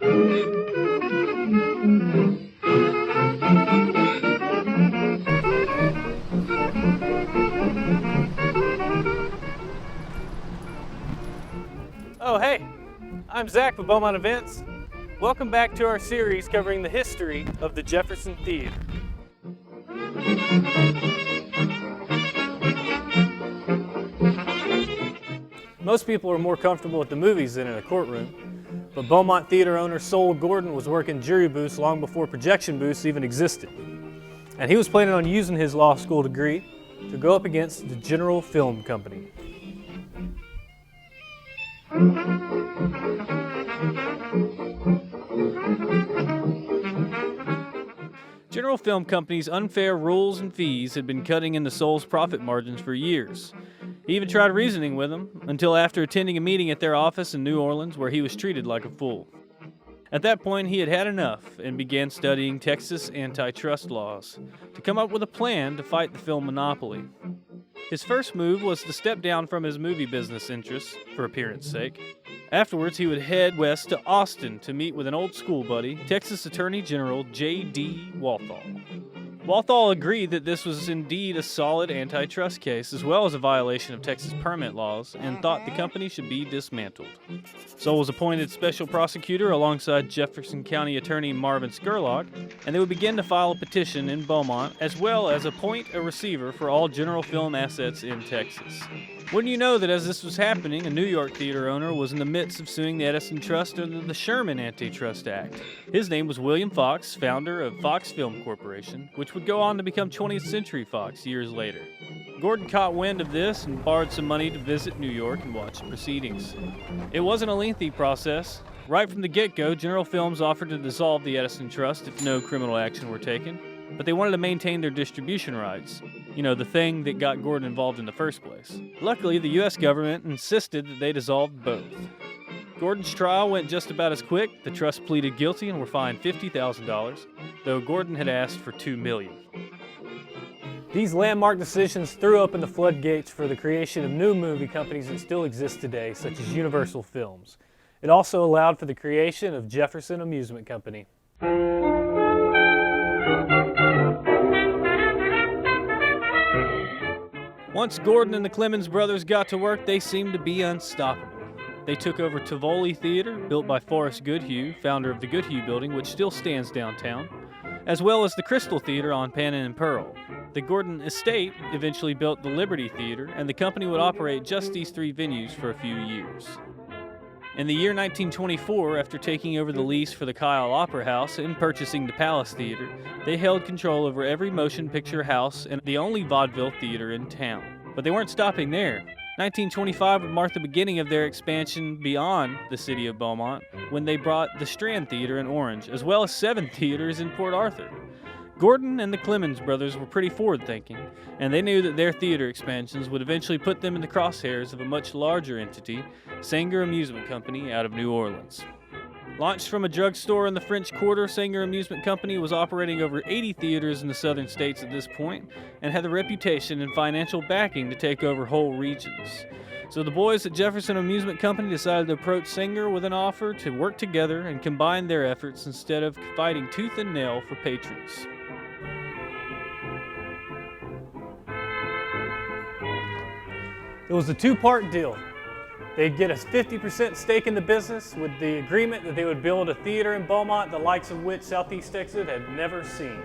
Oh, hey, I'm Zach with Beaumont Events. Welcome back to our series covering the history of the Jefferson Theatre. Most people are more comfortable at the movies than in a courtroom, but Beaumont Theater owner Sol Gordon was working jury booths long before projection booths even existed. And he was planning on using his law school degree to go up against the General Film Company. General Film Company's unfair rules and fees had been cutting into Sol's profit margins for years. He even tried reasoning with them, until after attending a meeting at their office in New Orleans where he was treated like a fool. At that point, he had had enough and began studying Texas antitrust laws to come up with a plan to fight the film monopoly. His first move was to step down from his movie business interests, for appearance sake. Afterwards, he would head west to Austin to meet with an old school buddy, Texas Attorney General J.D. Walthall. Walthall agreed that this was indeed a solid antitrust case, as well as a violation of Texas permit laws, and thought the company should be dismantled. Sol was appointed special prosecutor alongside Jefferson County Attorney Marvin Scurlock, and they would begin to file a petition in Beaumont, as well as appoint a receiver for all General Film assets in Texas. Wouldn't you know that as this was happening, a New York theater owner was in the midst of suing the Edison Trust under the Sherman Antitrust Act. His name was William Fox, founder of Fox Film Corporation, which would go on to become 20th Century Fox years later. Gordon caught wind of this and borrowed some money to visit New York and watch the proceedings. It wasn't a lengthy process. Right from the get-go, General Films offered to dissolve the Edison Trust if no criminal action were taken, but they wanted to maintain their distribution rights. You know, the thing that got Gordon involved in the first place. Luckily, the U.S. government insisted that they dissolved both. Gordon's trial went just about as quick. The trust pleaded guilty and were fined $50,000, though Gordon had asked for $2 million. These landmark decisions threw open the floodgates for the creation of new movie companies that still exist today, such as Universal Films. It also allowed for the creation of Jefferson Amusement Company. Once Gordon and the Clemens brothers got to work, they seemed to be unstoppable. They took over Tivoli Theater, built by Forrest Goodhue, founder of the Goodhue Building, which still stands downtown, as well as the Crystal Theater on Pan and Pearl. The Gordon estate eventually built the Liberty Theater, and the company would operate just these three venues for a few years. In the year 1924, after taking over the lease for the Kyle Opera House and purchasing the Palace Theater, they held control over every motion picture house and the only vaudeville theater in town. But they weren't stopping there. 1925 would mark the beginning of their expansion beyond the city of Beaumont when they brought the Strand Theater in Orange, as well as 7 theaters in Port Arthur. Gordon and the Clemens brothers were pretty forward-thinking, and they knew that their theater expansions would eventually put them in the crosshairs of a much larger entity, Sanger Amusement Company, out of New Orleans. Launched from a drugstore in the French Quarter, Sanger Amusement Company was operating over 80 theaters in the southern states at this point, and had the reputation and financial backing to take over whole regions. So the boys at Jefferson Amusement Company decided to approach Sanger with an offer to work together and combine their efforts instead of fighting tooth and nail for patrons. It was a two-part deal. They'd get a 50% stake in the business with the agreement that they would build a theater in Beaumont the likes of which Southeast Texas had never seen.